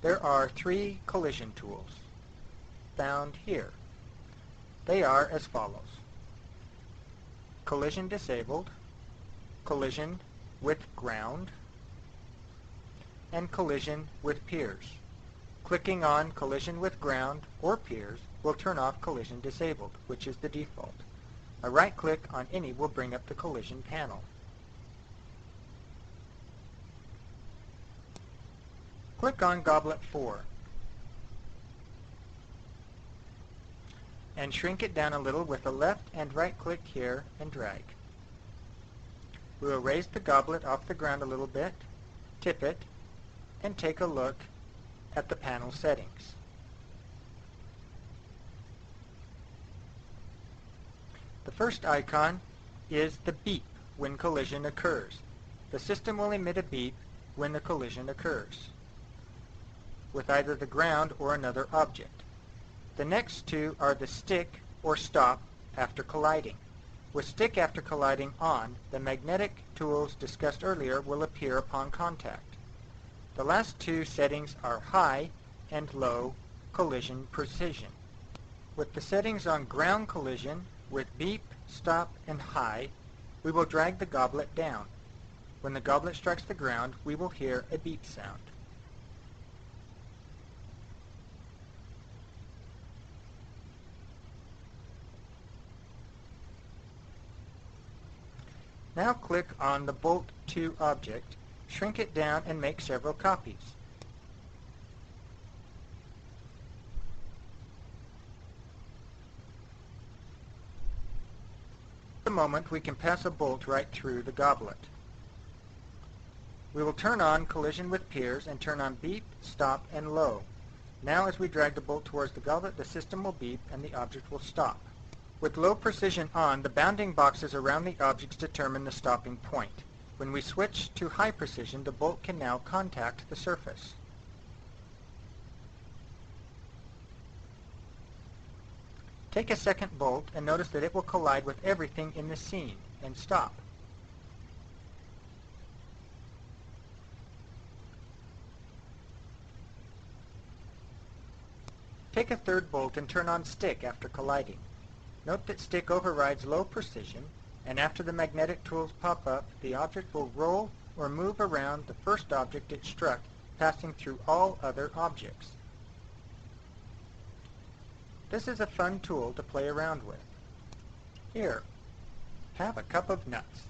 there are three collision tools found here. They are as follows: collision disabled, collision with ground, and collision with piers. Clicking on collision with ground or piers will turn off collision disabled, which is the default. A right click on any will bring up the collision panel. Click on Goblet 4 and shrink it down a little with a left and right click here and drag. We will raise the goblet off the ground a little bit, tip it, and take a look at the panel settings. The first icon is the beep when collision occurs. The system will emit a beep when the collision occurs with either the ground or another object. The next two are the stick or stop after colliding. With stick after colliding on, the magnetic tools discussed earlier will appear upon contact. The last two settings are high and low collision precision. With the settings on ground collision, with beep, stop, and high, we will drag the goblet down. When the goblet strikes the ground, we will hear a beep sound. Now click on the Bolt 2 object, shrink it down, and make several copies. At the moment, we can pass a bolt right through the goblet. We will turn on collision with piers and turn on beep, stop, and low. Now as we drag the bolt towards the goblet, the system will beep and the object will stop. With low precision on, the bounding boxes around the objects determine the stopping point. When we switch to high precision, the bolt can now contact the surface. Take a second bolt and notice that it will collide with everything in the scene and stop. Take a third bolt and turn on stick after colliding. Note that stick overrides low precision, and after the magnetic tools pop up, the object will roll or move around the first object it struck, passing through all other objects. This is a fun tool to play around with. Here, have a cup of nuts.